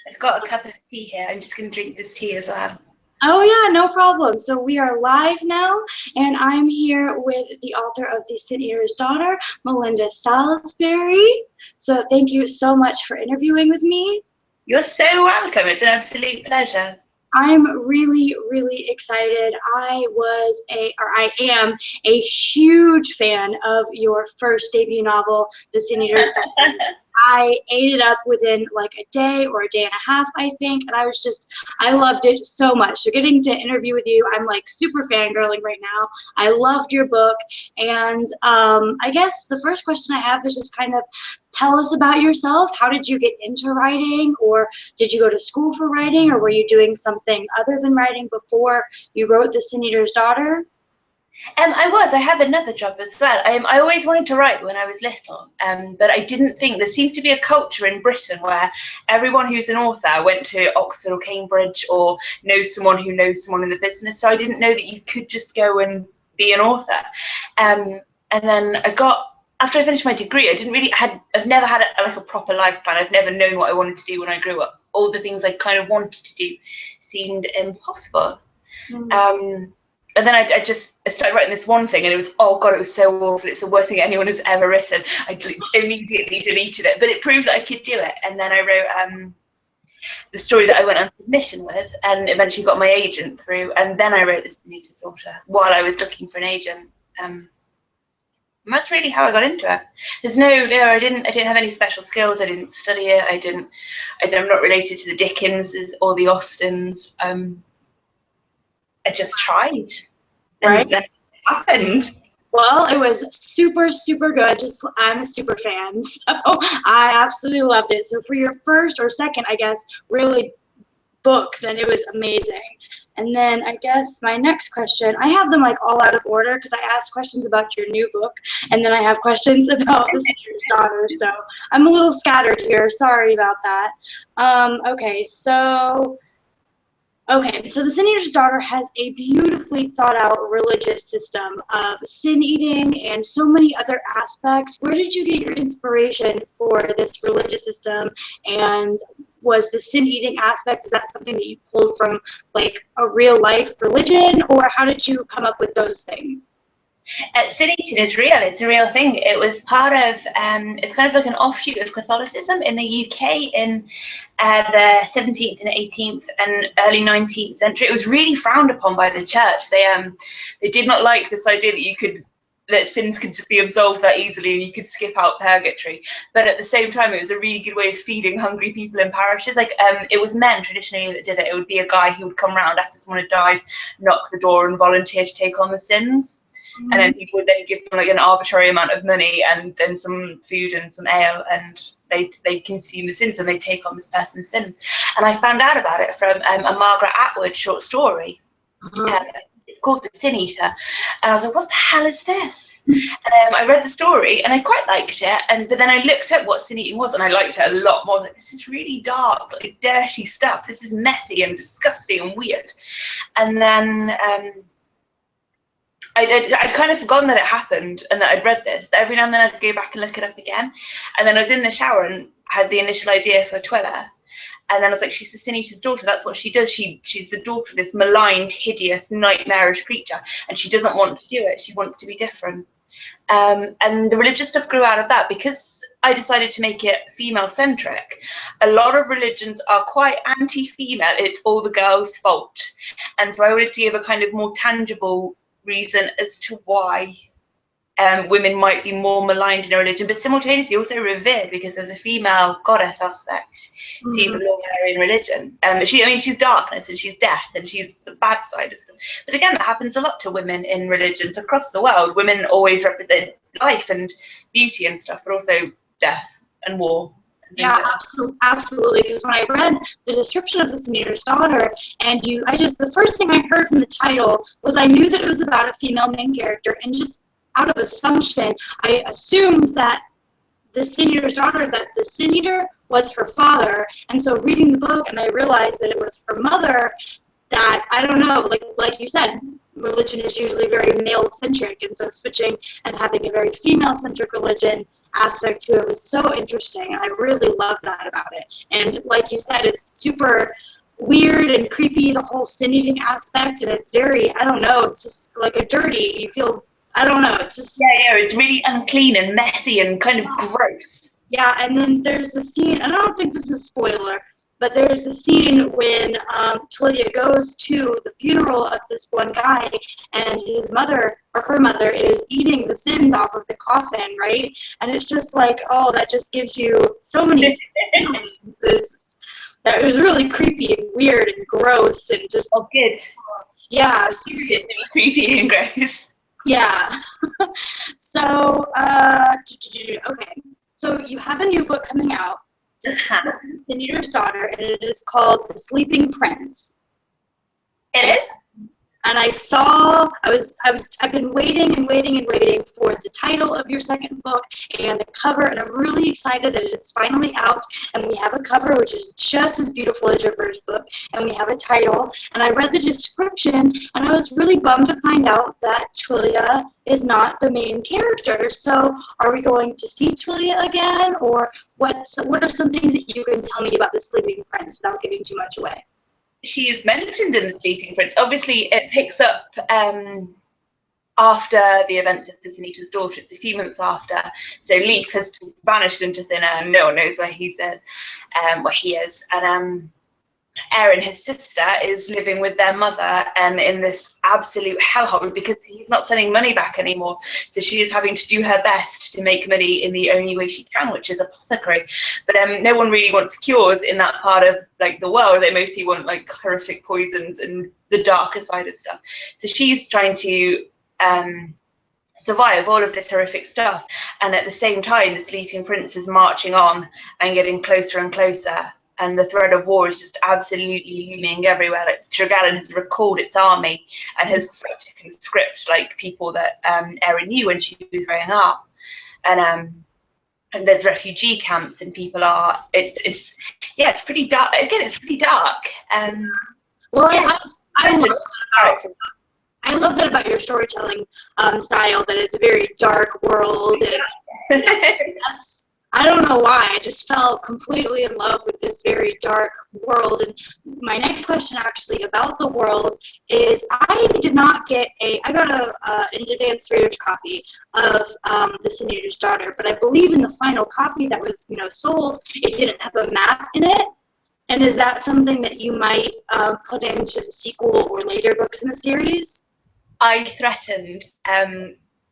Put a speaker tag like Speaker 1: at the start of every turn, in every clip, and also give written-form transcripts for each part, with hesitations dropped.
Speaker 1: I've got a cup of tea here. I'm just going to drink this tea as well.
Speaker 2: Oh yeah, no problem. So we are live now, and I'm here with the author of The Sin Eater's Daughter, Melinda Salisbury. So thank you so much for interviewing with me.
Speaker 1: You're so welcome. It's an absolute pleasure.
Speaker 2: I'm really, really excited. I am a huge fan of your first debut novel, The Sin Eater's Daughter. I ate it up within like a day or a day and a half, I think, and I loved it so much. So getting to interview with you, I'm like super fangirling right now. I loved your book, and I guess the first question I have is just kind of tell us about yourself. How did you get into writing, or did you go to school for writing, or were you doing something other than writing before you wrote The Sin Eater's Daughter?
Speaker 1: I have another job as well. I always wanted to write when I was little, but I didn't think there seems to be a culture in Britain where everyone who's an author went to Oxford or Cambridge or knows someone who knows someone in the business. So I didn't know that you could just go and be an author. And then after I finished my degree, I've never had a proper life plan. I've never known what I wanted to do when I grew up. All the things I kind of wanted to do seemed impossible. And then I started writing this one thing, and it was, oh God, it was so awful. It's the worst thing anyone has ever written. I immediately deleted it, but it proved that I could do it. And then I wrote the story that I went on submission with, and eventually got my agent through. And then I wrote This Sin Eater's Daughter while I was looking for an agent. And that's really how I got into it. I didn't have any special skills. I didn't study it. I'm not related to the Dickenses or the Austens. I just tried,
Speaker 2: Right.
Speaker 1: And then it happened.
Speaker 2: Well, it was super, super good. I'm a super fan, so I absolutely loved it. So for your first or second, I guess, really book, then it was amazing. And then I guess my next question, I have them like all out of order because I asked questions about your new book, and then I have questions about The Sin Eater's Daughter. So I'm a little scattered here. Sorry about that. Okay, so The Sin Eater's Daughter has a beautifully thought out religious system of sin eating and so many other aspects. Where did you get your inspiration for this religious system? And was the sin eating aspect, is that something that you pulled from like a real life religion, or how did you come up with those things?
Speaker 1: Sin eating is real. It's a real thing. It was part of, it's kind of like an offshoot of Catholicism in the UK in the 17th and 18th and early 19th century. It was really frowned upon by the church. They did not like this idea that sins could just be absolved that easily and you could skip out purgatory. But at the same time, it was a really good way of feeding hungry people in parishes. It was men traditionally that did it. It would be a guy who would come round after someone had died, knock the door and volunteer to take on the sins. And then people would then give them like an arbitrary amount of money and then some food and some ale, and they consume the sins and they take on this person's sins. And I found out about it from a Margaret Atwood short story. It's called The Sin Eater, and I was like, what the hell is this? And I read the story and I quite liked it, but then I looked at what sin eating was and I liked it a lot more. Like, this is really dark, like dirty stuff. This is messy and disgusting and weird. And then I'd kind of forgotten that it happened and that I'd read this, but every now and then I'd go back and look it up again. And then I was in the shower and had the initial idea for Twiller. And then I was like, she's the Sin Eater's daughter. That's what she does. She's the daughter of this maligned, hideous, nightmarish creature. And she doesn't want to do it. She wants to be different. And the religious stuff grew out of that because I decided to make it female-centric. A lot of religions are quite anti-female. It's all the girls' fault. And so I wanted to give a kind of more tangible reason as to why women might be more maligned in a religion, but simultaneously also revered, because there's a female goddess aspect to the Lormarian religion. She's darkness and she's death and she's the bad side of stuff. But again, that happens a lot to women in religions across the world. Women always represent life and beauty and stuff, but also death and war.
Speaker 2: Yeah, absolutely. Because when I read the description of The Sin Eater's Daughter, and the first thing I heard from the title was I knew that it was about a female main character, and just out of assumption, I assumed that The Sin Eater's Daughter, that the Sin Eater was her father. And so reading the book, and I realized that it was her mother, that, I don't know, like you said, religion is usually very male-centric, and so switching and having a very female-centric religion aspect to it was so interesting. I really love that about it. And like you said, it's super weird and creepy, the whole sin eating aspect, and it's very, I don't know, it's just like a dirty, you feel, I don't know, it's just...
Speaker 1: Yeah, it's really unclean and messy and kind of gross.
Speaker 2: Yeah, and then there's the scene, and I don't think this is a spoiler, but there's the scene when Twilio goes to the funeral of this one guy, and his mother, or her mother, is eating the sins off of the coffin, right? And it's just like, oh, that just gives you so many feelings. That was really creepy and weird and gross and just...
Speaker 1: Oh, good.
Speaker 2: Yeah, seriously.
Speaker 1: Creepy and gross.
Speaker 2: Yeah. So, okay. So you have a new book coming out. This is The Sin Eater's Daughter, and it is called The Sleeping Prince.
Speaker 1: It is?
Speaker 2: And I've been waiting and waiting and waiting for the title of your second book and the cover, and I'm really excited that it's finally out, and we have a cover which is just as beautiful as your first book, and we have a title, and I read the description, and I was really bummed to find out that Twilio is not the main character. So are we going to see Twilio again, or what are some things that you can tell me about the Sleeping Prince without giving too much away?
Speaker 1: She is mentioned in The Sleeping Prince. Obviously, it picks up after the events of the Sin Eater's Daughter. It's a few months after. So Leaf has just vanished into thin air. No one knows where he is. And Erin, his sister, is living with their mother in this absolute hellhole because he's not sending money back anymore. So she is having to do her best to make money in the only way she can, which is apothecary. But no one really wants cures in that part of like the world. They mostly want like horrific poisons and the darker side of stuff. So she's trying to survive all of this horrific stuff, and at the same time the Sleeping Prince is marching on and getting closer and closer. And the threat of war is just absolutely looming everywhere. Like Tregallan has recalled its army and has started to conscript like people that Erin knew when she was growing up. And there's refugee camps, and people are. It's pretty dark. Again, it's pretty dark.
Speaker 2: Well,
Speaker 1: yeah,
Speaker 2: I love that about your storytelling style. That it's a very dark world. And I don't know why, I just fell completely in love with this very dark world. And my next question actually about the world is I got an advanced reader's copy of The Sin Eater's Daughter, but I believe in the final copy that was sold, it didn't have a map in it. And is that something that you might put into the sequel or later books in the series?
Speaker 1: I threatened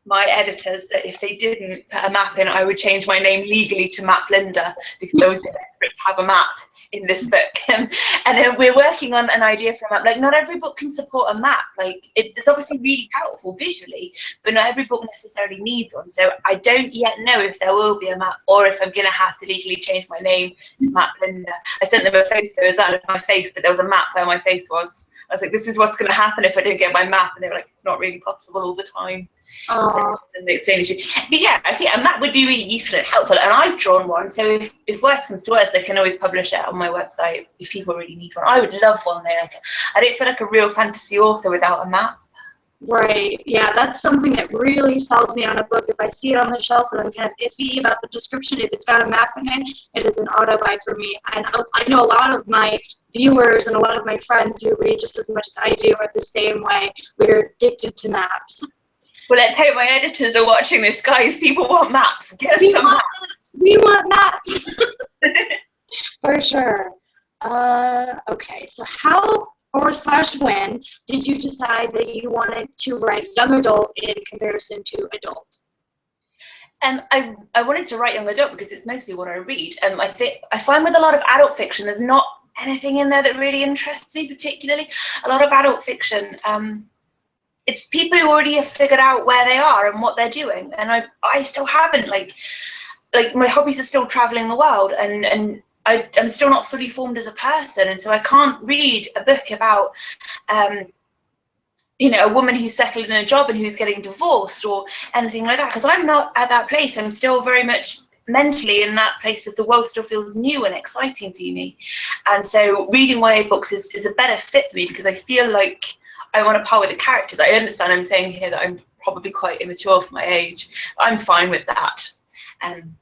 Speaker 1: my editors that if they didn't put a map in, I would change my name legally to Map Linda, because I was desperate to have a map in this book. And then we're working on an idea for a map. Like, not every book can support a map. Like, it's obviously really powerful visually, but not every book necessarily needs one. So I don't yet know if there will be a map, or if I'm going to have to legally change my name to Map Linda. I sent them a photo as that of my face, but there was a map where my face was. I was like, this is what's going to happen if I don't get my map. And they were like, it's not really possible all the time. And they explained it. But yeah, I think a map would be really useful and helpful. And I've drawn one. So if worse comes to worse, I can always publish it on my website if people really need one. I would love one though. Like, I don't feel like a real fantasy author without a map.
Speaker 2: Right. Yeah, that's something that really sells me on a book. If I see it on the shelf and I'm kind of iffy about the description, if it's got a map in it, it is an auto buy for me. And I know a lot of my viewers and a lot of my friends who read just as much as I do are the same way. We're addicted to maps.
Speaker 1: Well, let's hope my editors are watching this, guys. People want maps. Get us some maps.
Speaker 2: We want maps. For sure. Okay, so how when did you decide that you wanted to write young adult in comparison to adult?
Speaker 1: I wanted to write young adult because it's mostly what I read. I find with a lot of adult fiction, there's not anything in there that really interests me particularly. A lot of adult fiction, it's people who already have figured out where they are and what they're doing, and I still haven't. Like my hobbies are still traveling the world, and I'm still not fully formed as a person, and so I can't read a book about a woman who's settled in a job and who's getting divorced or anything like that, because I'm not at that place. I'm still very much mentally in that place of the world still feels new and exciting to me, and so reading YA books is a better fit for me because I feel like I want to par with the characters. I understand I'm saying here that I'm probably quite immature for my age. I'm fine with that. And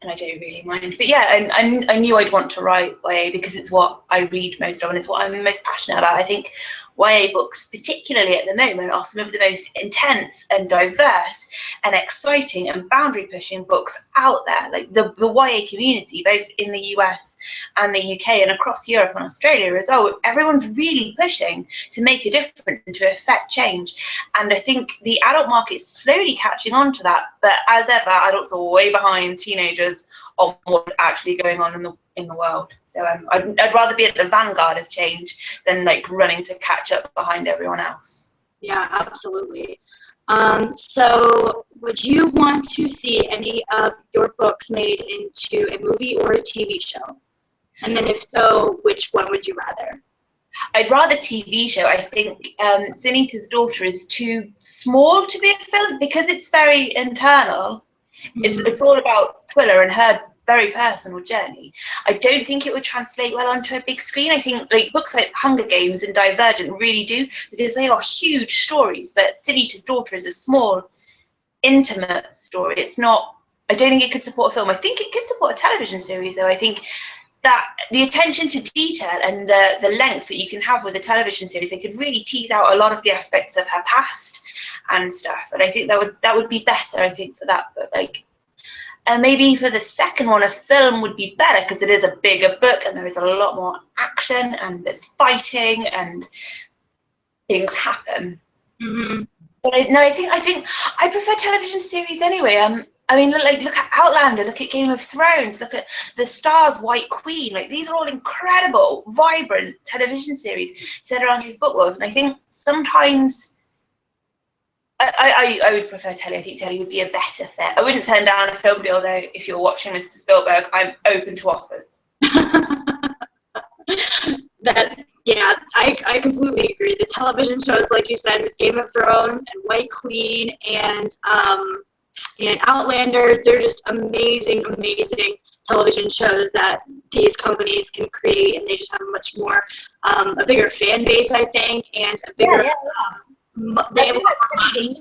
Speaker 1: I don't really mind. But yeah, I knew I'd want to write YA because it's what I read most of and it's what I'm most passionate about. I think YA books, particularly at the moment, are some of the most intense and diverse and exciting and boundary pushing books out there. Like the YA community, both in the US and the UK and across Europe and Australia as well, everyone's really pushing to make a difference and to affect change. And I think the adult market is slowly catching on to that. But as ever, adults are way behind teenagers on what's actually going on in the world. So I'd rather be at the vanguard of change than like running to catch up behind everyone else.
Speaker 2: Yeah, absolutely. So would you want to see any of your books made into a movie or a TV show? And then if so, which one would you rather?
Speaker 1: I'd rather TV show. I think Sunita's Daughter is too small to be a film because it's very internal. It's all about Twila and her very personal journey. I don't think it would translate well onto a big screen. I think like books like Hunger Games and Divergent really do because they are huge stories, but Sunita's Daughter is a small, intimate story. It's not, I don't think it could support a film. I think it could support a television series though. I think that the attention to detail and the length that you can have with a television series, they could really tease out a lot of the aspects of her past and stuff. And I think that would be better, I think, for that. But like, and maybe for the second one, a film would be better because it is a bigger book and there is a lot more action and there's fighting and things happen. But I think I prefer television series anyway. I mean, look at Outlander, look at Game of Thrones, look at The Star's White Queen. Like these are all incredible, vibrant television series set around these book worlds. And I think sometimes I would prefer telly. I think telly would be a better fit. I wouldn't turn down a film deal though. If you're watching Mr. Spielberg, I'm open to offers.
Speaker 2: I completely agree. The television shows, like you said, with Game of Thrones and White Queen and Outlander, they're just amazing television shows that these companies can create, and they just have a much more, a bigger fan base, I think, and a bigger. They have a lot more money.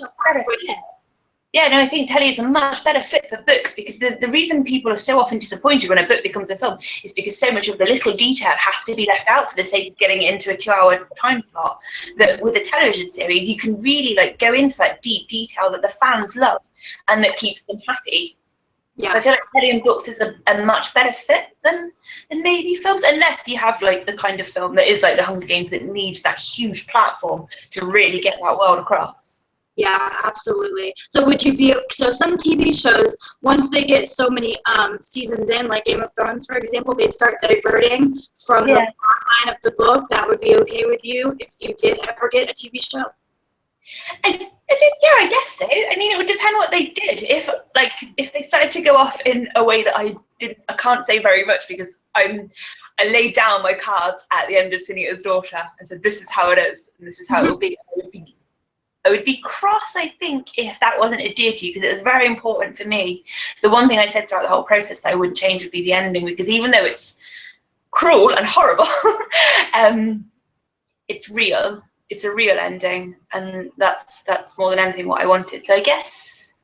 Speaker 1: Yeah, no, I think telly is a much better fit for books because the reason people are so often disappointed when a book becomes a film is because so much of the little detail has to be left out for the sake of getting it into a 2-hour time slot. But with a television series, you can really like go into that deep detail that the fans love and that keeps them happy. Yeah. So I feel like telly and books is a much better fit than maybe films, unless you have like the kind of film that is like The Hunger Games that needs that huge platform to really get that world across.
Speaker 2: Yeah, absolutely. So some TV shows, once they get so many seasons in, like Game of Thrones, for example, they start diverting from the line of the book. That would be okay with you if you did ever get a TV show?
Speaker 1: I guess so. I mean, it would depend what they did. If they started to go off in a way that I can't say very much because I laid down my cards at the end of Sunita's Daughter and said, this is how it is, and this is how it will be. I would be cross, I think, if that wasn't adhered to, because it was very important for me. The one thing I said throughout the whole process that I wouldn't change would be the ending, because even though it's cruel and horrible, it's real. It's a real ending, and that's more than anything what I wanted. So I guess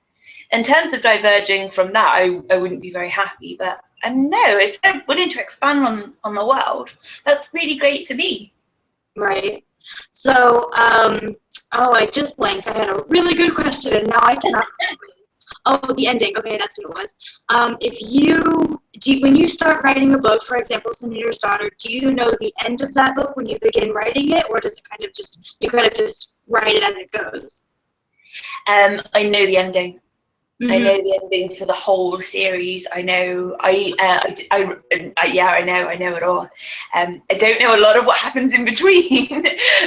Speaker 1: in terms of diverging from that, I wouldn't be very happy. But no, if they're willing to expand on the world, that's really great for me.
Speaker 2: Right. So, I just blanked. I had a really good question, and now I cannot. Oh, the ending. Okay, that's what it was. When you start writing a book, for example, Sunita's Daughter, do you know the end of that book when you begin writing it, or does it kind of just write it as it goes?
Speaker 1: I know the ending. I know the ending for the whole series. I know. I know it all. I don't know a lot of what happens in between,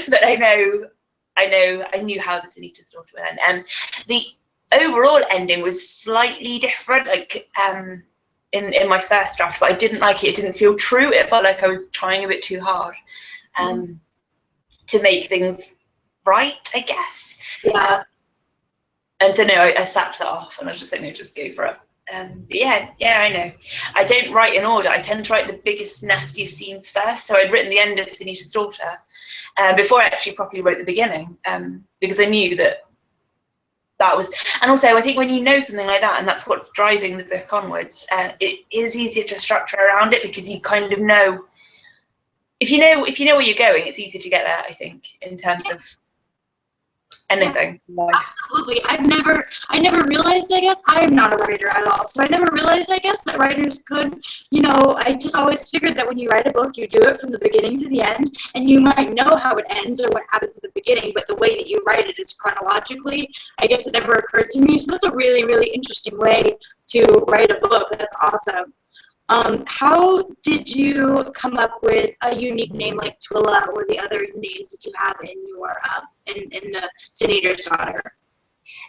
Speaker 1: but I knew how the Sunita's Daughter would end. And the overall ending was slightly different, like in my first draft, but I didn't like it. It didn't feel true. It felt like I was trying a bit too hard to make things right, I guess.
Speaker 2: Yeah.
Speaker 1: And so no, I sacked that off, and I was just like, no, just go for it. Yeah, I know. I don't write in order. I tend to write the biggest, nastiest scenes first. So I'd written the end of Sunita's Daughter before I actually properly wrote the beginning, because I knew that that was, and also I think when you know something like that, and that's what's driving the book onwards, it is easier to structure around it, because you kind of know, if you know where you're going, it's easier to get there, I think, in terms of anything.
Speaker 2: Yeah, absolutely. I never realized, I guess, I am not a writer at all, so I never realized, I guess, that writers could, I just always figured that when you write a book, you do it from the beginning to the end, and you might know how it ends or what happens at the beginning, but the way that you write it is chronologically. I guess it never occurred to me, so that's a really, really interesting way to write a book. That's awesome. How did you come up with a unique name like Twila or the other names that you have in your in the Sin Eater's Daughter?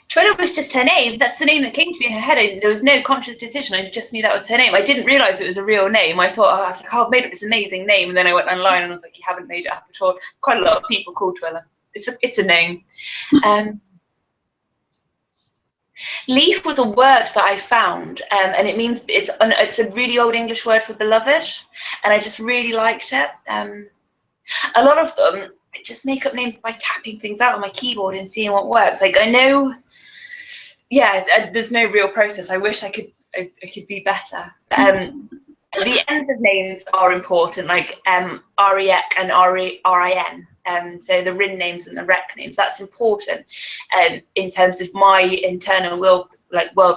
Speaker 1: Twila was just her name. That's the name that came to me in her head. There was no conscious decision. I just knew that was her name. I didn't realise it was a real name. I thought, I was like, I've made up this amazing name, and then I went online and I was like, you haven't made it up at all. Quite a lot of people call Twila. It's a name. Leaf was a word that I found, and it means it's a really old English word for beloved, and I just really liked it. A lot of them, I just make up names by tapping things out on my keyboard and seeing what works. Like, I know, there's no real process. I wish I could be better. The ends of names are important, like REC and RIN. So the RIN names and the REC names, that's important in terms of my internal world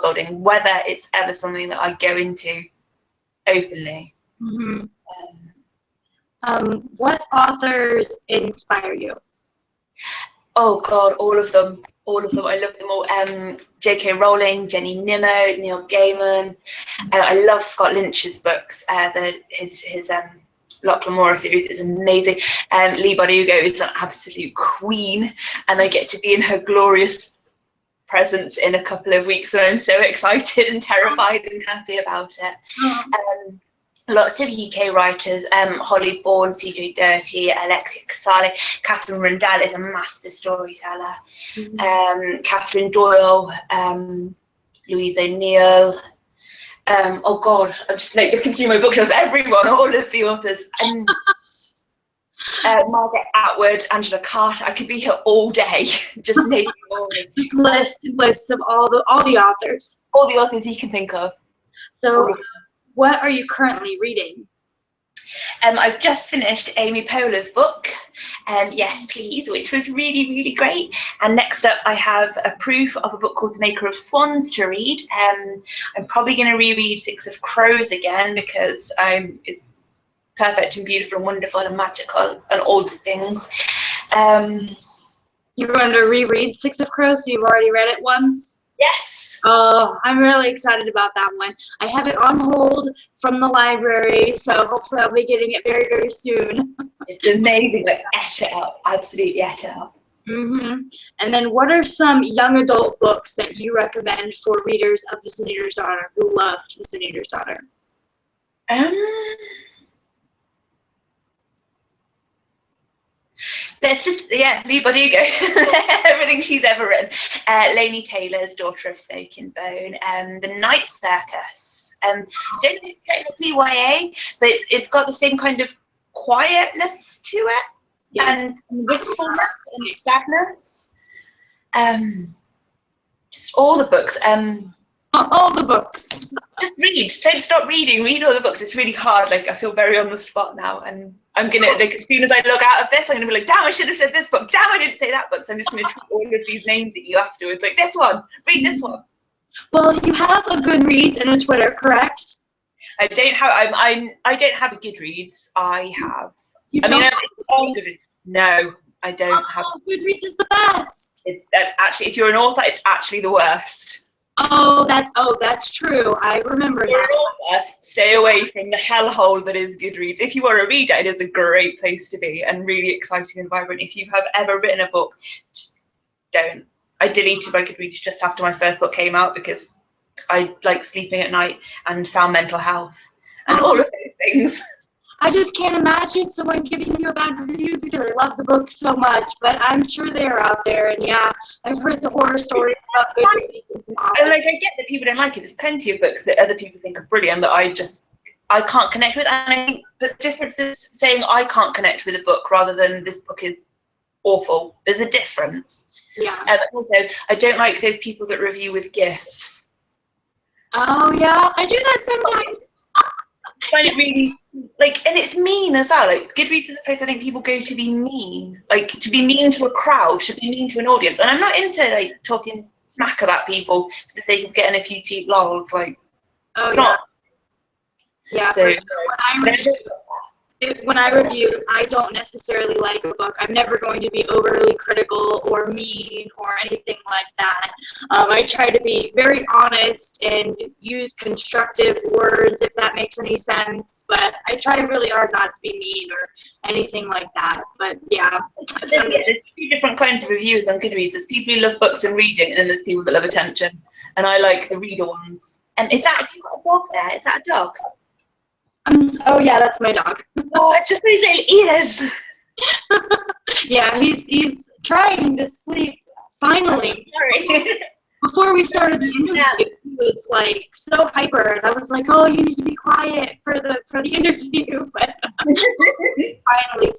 Speaker 1: building, whether it's ever something that I go into openly.
Speaker 2: Mm-hmm. What authors inspire you?
Speaker 1: Oh God, all of them. I love them all. J.K. Rowling, Jenny Nimmo, Neil Gaiman. I love Scott Lynch's books. His Locke Lamora series is amazing. Leigh Bardugo is an absolute queen, and I get to be in her glorious presence in a couple of weeks, and I'm so excited and terrified and happy about it. Lots of UK writers, Holly Bourne, CJ Dirty, Alexia Casale. Catherine Rundell is a master storyteller. Catherine Doyle, Louise O'Neill. Oh God, I'm just like looking through my bookshelves. Everyone, all of the authors. Margaret Atwood, Angela Carter. I could be here all day, just naming all.
Speaker 2: Just lists of all the authors.
Speaker 1: All the authors you can think of.
Speaker 2: So, what are you currently reading?
Speaker 1: I've just finished Amy Poehler's book, Yes Please, which was really, really great. And next up, I have a proof of a book called The Maker of Swans to read. I'm probably going to reread Six of Crows again, because it's perfect and beautiful and wonderful and magical and all the things.
Speaker 2: You're going to reread Six of Crows, so you've already read it once?
Speaker 1: Yes.
Speaker 2: Oh, I'm really excited about that one. I have it on hold from the library, so hopefully I'll be getting it very, very soon.
Speaker 1: It's amazing. Like, eat it up. Absolutely eat it up.
Speaker 2: Mm-hmm. And then what are some young adult books that you recommend for readers of The Sin Eater's Daughter who loved The Sin Eater's Daughter?
Speaker 1: Let's just, Leigh Bardugo. Everything she's ever written. Laini Taylor's Daughter of Smoke and Bone. The Night Circus. Don't know if it's technically YA, but it's got the same kind of quietness to it, and wistfulness and sadness. Just all the books.
Speaker 2: All the books.
Speaker 1: Just read. Don't stop reading. Read all the books. It's really hard. Like, I feel very on the spot now, and I'm gonna, like, as soon as I log out of this, I'm gonna be like, damn, I should have said this book. Damn, I didn't say that book. So I'm just gonna tweet all of these names at you afterwards. Like, this one. Read this one.
Speaker 2: Well, you have a Goodreads and a Twitter, correct?
Speaker 1: I don't have. I don't have a Goodreads. I have. Goodreads. No, I don't have.
Speaker 2: Goodreads is the best.
Speaker 1: Actually, if you're an author, it's actually the worst.
Speaker 2: Oh, that's true. I remember that.
Speaker 1: Stay away from the hellhole that is Goodreads. If you are a reader, it is a great place to be and really exciting and vibrant. If you have ever written a book, just don't. I deleted my Goodreads just after my first book came out because I like sleeping at night and sound mental health and all of those things.
Speaker 2: I just can't imagine someone giving you a bad review because they love the book so much, but I'm sure they're out there, and I've heard the horror stories about Goodreads.
Speaker 1: And like, I get that people don't like it. There's plenty of books that other people think are brilliant that I can't connect with, and I think the difference is saying I can't connect with a book rather than this book is awful. There's a difference.
Speaker 2: Yeah.
Speaker 1: And also, I don't like those people that review with gifts.
Speaker 2: Oh yeah, I do that sometimes.
Speaker 1: I find it really, like, and it's mean as well. Like, Goodreads is a place I think people go to be mean. Like, to be mean to a crowd, to be mean to an audience. And I'm not into, like, talking smack about people for the sake of getting a few cheap lols. Like,
Speaker 2: Oh
Speaker 1: it's
Speaker 2: yeah.
Speaker 1: not.
Speaker 2: Yeah,
Speaker 1: So,
Speaker 2: for sure. When I review, I don't necessarily like a book. I'm never going to be overly critical or mean or anything like that. I try to be very honest and use constructive words, if that makes any sense. But I try really hard not to be mean or anything like that. But yeah.
Speaker 1: There's two different kinds of reviewers on Goodreads. There's people who love books and reading, and then there's people that love attention. And I like the reader ones. And is that, have you got a dog there? Is that a dog?
Speaker 2: Oh yeah, that's my dog.
Speaker 1: Oh, just those little ears.
Speaker 2: Yeah, he's trying to sleep finally.
Speaker 1: Sorry.
Speaker 2: Before we started the interview, he was like so hyper, and I was like, "Oh, you need to be quiet for the interview." But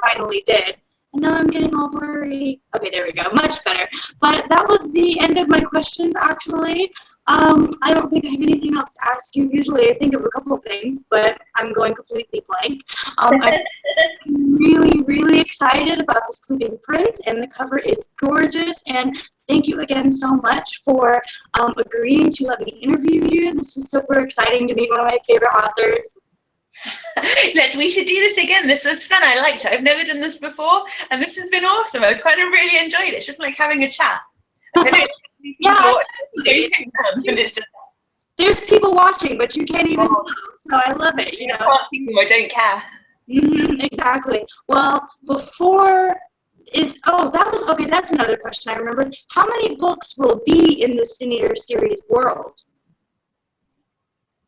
Speaker 2: finally did. And now I'm getting all worried. Okay, there we go. Much better. But that was the end of my questions, actually. I don't think I have anything else to ask you. Usually I think of a couple of things, but I'm going completely blank. I'm really, really excited about the Sleeping Prince, and the cover is gorgeous. And thank you again so much for agreeing to let me interview you. This was super exciting to meet one of my favorite authors.
Speaker 1: We should do this again. This was fun. I liked it. I've never done this before, and this has been awesome. I've kind of really enjoyed it. It's just like having a chat.
Speaker 2: Yeah,
Speaker 1: there's
Speaker 2: people watching, but you can't even tell. So I love it. You know,
Speaker 1: I can't see them. I don't care.
Speaker 2: Exactly. Well, that was okay. That's another question I remembered. How many books will be in the Sin Eater series world?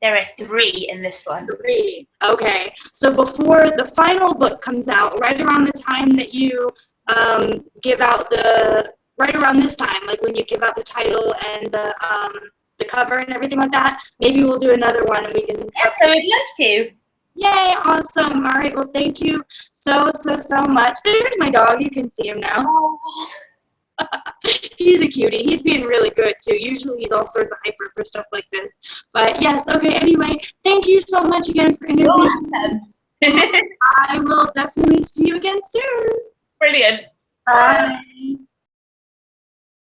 Speaker 1: There are 3 in this one.
Speaker 2: 3. Okay. So before the final book comes out, right around the time that you right around this time, like when you give out the title and the cover and everything like that, maybe we'll do another one and we can.
Speaker 1: Yes, I would love to.
Speaker 2: Yay! Awesome. All right. Well, thank you so much. There's my dog. You can see him now.
Speaker 1: Oh.
Speaker 2: He's a cutie. He's being really good too. Usually he's all sorts of hyper for stuff like this. But yes, okay, anyway, thank you so much again for interviewing me. I will definitely see you again soon.
Speaker 1: Brilliant.
Speaker 2: Bye.